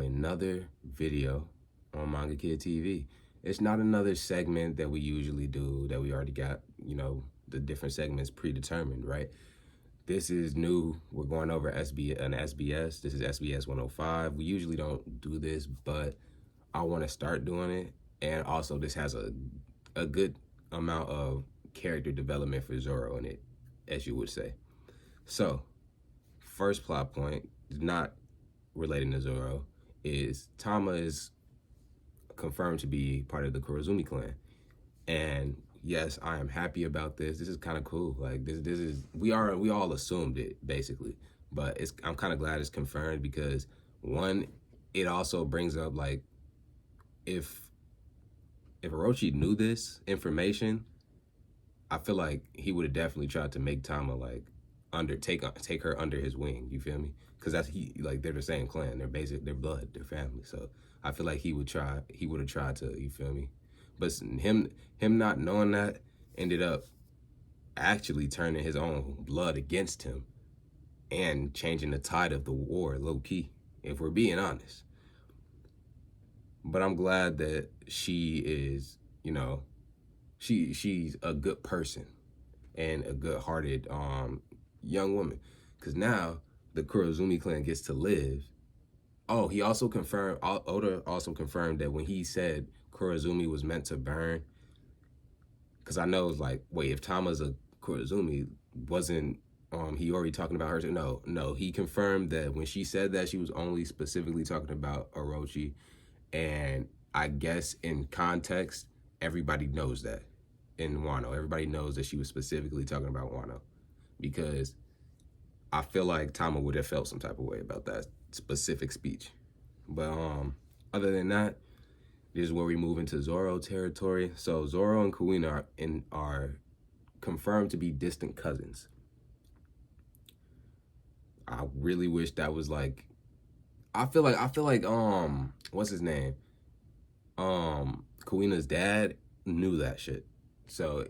another video on Manga Kid TV. It's not another segment that we usually do that we already got, the different segments predetermined, right? This is new. We're going over an SBS. This is SBS 105. We usually don't do this, but I want to start doing it. And also, this has a good amount of character development for Zoro in it, as you would say. So, first plot point, not relating to Zoro, is Tama is confirmed to be part of the Kurozumi clan. And yes, I am happy about this. This is kind of cool. Like this is we all assumed it basically, but I'm kind of glad it's confirmed because one, it also brings up like if Orochi knew this information, I feel like he would have definitely tried to make Tama like take her under his wing. You feel me? Because they're the same clan. They're blood. They're family. So I feel like he would have tried to. You feel me? But him not knowing that ended up actually turning his own blood against him and changing the tide of the war low key, if we're being honest. But I'm glad that she is, she's a good person and a good-hearted young woman. Because now the Kurozumi clan gets to live. Oh, he also confirmed, Oda also confirmed that when he said Kurozumi was meant to burn, because I know it's like, wait, if Tama's a Kurozumi, wasn't he already talking about her? No, he confirmed that when she said that, she was only specifically talking about Orochi. And I guess in context, everybody knows that in Wano. Everybody knows that she was specifically talking about Wano, because I feel like Tama would have felt some type of way about that specific speech. But other than that, this is where we move into Zoro territory. So Zoro and Kuina are confirmed to be distant cousins. I really wish that was like, I feel like what's his name? Kuina's dad knew that shit. So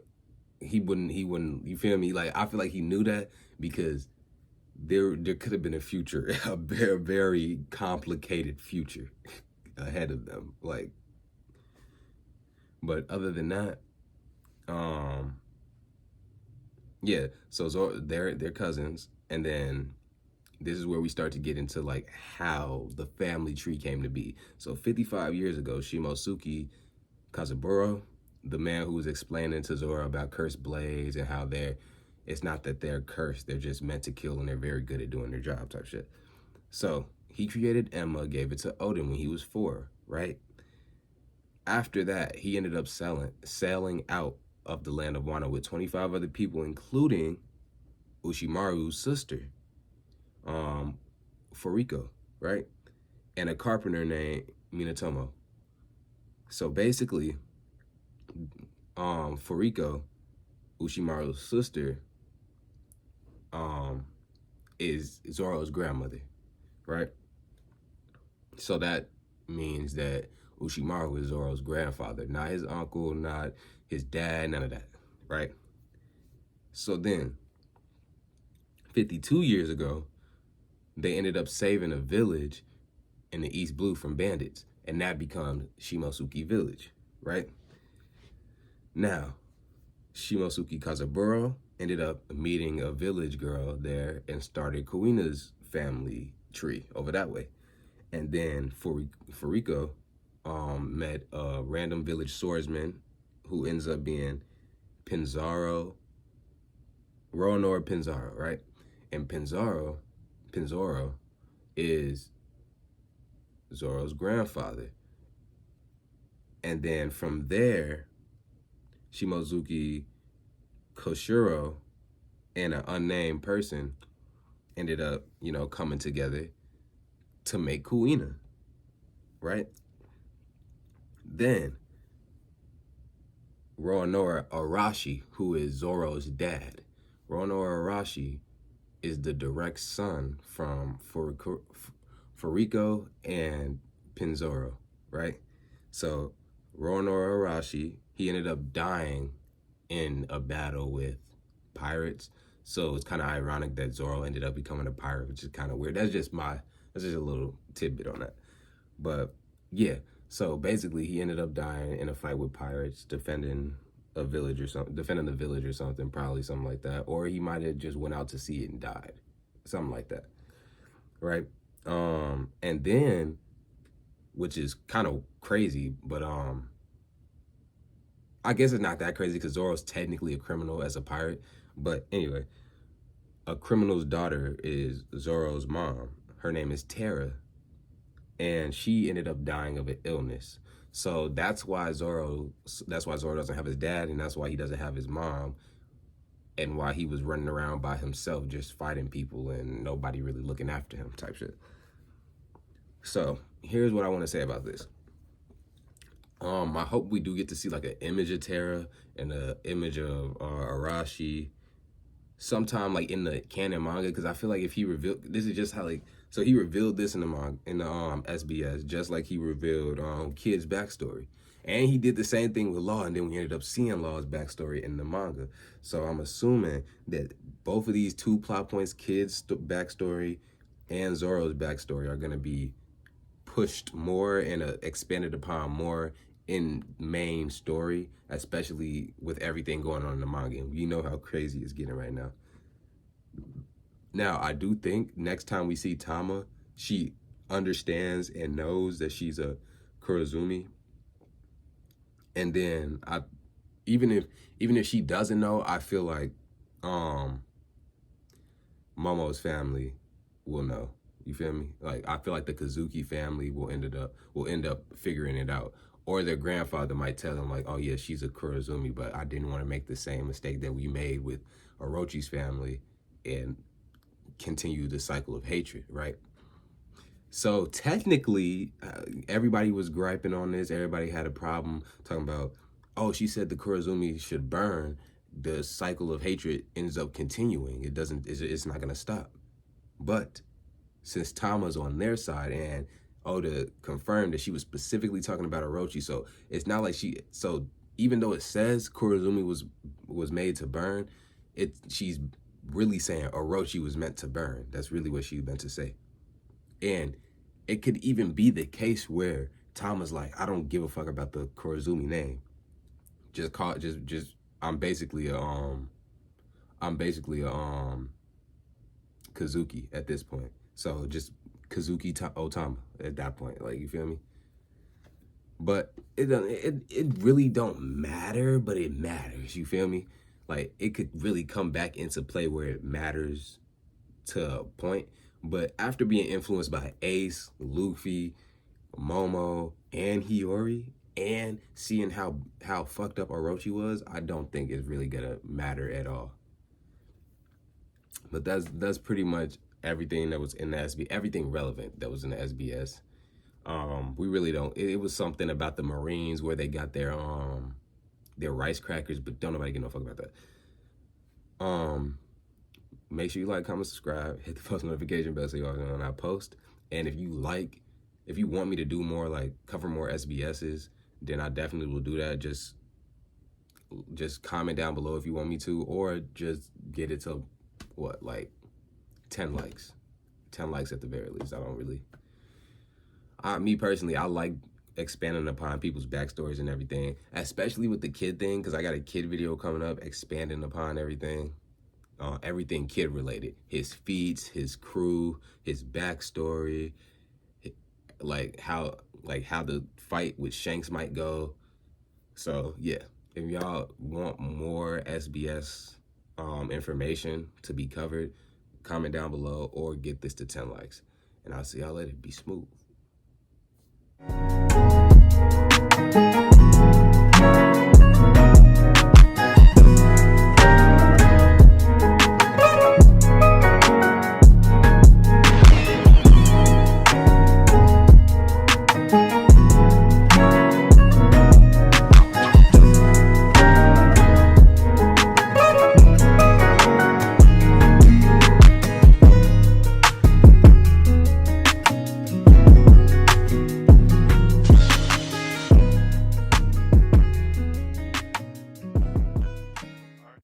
he wouldn't, you feel me? Like, I feel like he knew that because there could have been a future, a very, very complicated future ahead of them. Like, but other than that, yeah, so they're cousins, and then this is where we start to get into like how the family tree came to be. So 55 years ago, Shimosuke Kazaburo, the man who was explaining to Zoro about cursed blades and how it's not that they're cursed, they're just meant to kill and they're very good at doing their job type shit. So he created Emma, gave it to Odin when he was 4, right? After that, he ended up sailing out of the land of Wano with 25 other people, including Ushimaru's sister, Furiko, right? And a carpenter named Minatomo. So basically, Furiko, Ushimaru's sister, is Zoro's grandmother, right? So that means that Ushimaru is Zoro's grandfather, not his uncle, not his dad, none of that, right? So then, 52 years ago, they ended up saving a village in the East Blue from bandits, and that becomes Shimosuke Village, right? Now, Shimosuke Kazaburo ended up meeting a village girl there and started Kuina's family tree over that way. And then Furiko met a random village swordsman who ends up being Roronoa Penzaro, right? And Penzaro is Zoro's grandfather. And then from there, Shimosuke Koshiro and an unnamed person ended up, coming together to make Kuina, right? Then Roronoa Arashi, who is Zoro's dad. Roronoa Arashi is the direct son from Furiko and Penzaro, right? So Roronoa Arashi, he ended up dying in a battle with pirates. So it's kind of ironic that Zoro ended up becoming a pirate, which is kind of weird. That's just a little tidbit on that. But yeah, so basically he ended up dying in a fight with pirates defending a village or something, defending the village or something, probably something like that. Or he might have just went out to sea and died. Something like that. Right? And then, which is kind of crazy, but I guess it's not that crazy because Zoro's technically a criminal as a pirate. But anyway, a criminal's daughter is Zoro's mom. Her name is Tara, and she ended up dying of an illness. So that's why Zoro doesn't have his dad, and that's why he doesn't have his mom, and why he was running around by himself just fighting people and nobody really looking after him type shit. So here's what I want to say about this. I hope we do get to see like an image of Tara and an image of Arashi sometime like in the canon manga, because I feel like if he revealed, this is just how like, so he revealed this in the manga, in the SBS, just like he revealed Kid's backstory. And he did the same thing with Law, and then we ended up seeing Law's backstory in the manga. So I'm assuming that both of these two plot points, Kid's backstory and Zoro's backstory, are going to be pushed more and expanded upon more in main story, especially with everything going on in the manga. You know how crazy it's getting right now. Now, I do think next time we see Tama, she understands and knows that she's a Kurozumi. And then even if she doesn't know, I feel like Momo's family will know. You feel me? Like, I feel like the Kazuki family will end up figuring it out. Or their grandfather might tell them like, oh yeah, she's a Kurozumi, but I didn't want to make the same mistake that we made with Orochi's family and continue the cycle of hatred, right? So technically, everybody was griping on this. Everybody had a problem talking about, oh, she said the Kurozumi should burn. The cycle of hatred ends up continuing. It's not going to stop. But since Tama's on their side and Oda confirmed that she was specifically talking about Orochi, so it's not like so even though it says Kurozumi was made to burn, she's really saying Orochi was meant to burn. That's really what she meant to say. And it could even be the case where Tama's like, I don't give a fuck about the Kurozumi name. I'm basically a Kazuki at this point. So just Kazuki Otama at that point, like, you feel me? But it really don't matter, but it matters, you feel me? Like, it could really come back into play where it matters to a point. But after being influenced by Ace, Luffy, Momo, and Hiyori, and seeing how fucked up Orochi was, I don't think it's really gonna matter at all. But that's pretty much everything that was in the SBS, everything relevant that was in the SBS. We really don't. It was something about the Marines where they got their rice crackers, but don't nobody give no fuck about that. Make sure you like, comment, subscribe, hit the post notification bell so you always know when I post. And if you want me to do more, like cover more SBSs, then I definitely will do that. Just comment down below if you want me to, or just get it to what, like 10 likes. 10 likes at the very least. I don't really, me personally, I like expanding upon people's backstories and everything, especially with the kid thing, because I got a kid video coming up expanding upon everything. Everything kid related, his feats, his crew, his backstory, like how the fight with Shanks might go. So yeah, if y'all want more SBS information to be covered, comment down below or get this to 10 likes. And I'll see y'all later. Be smooth.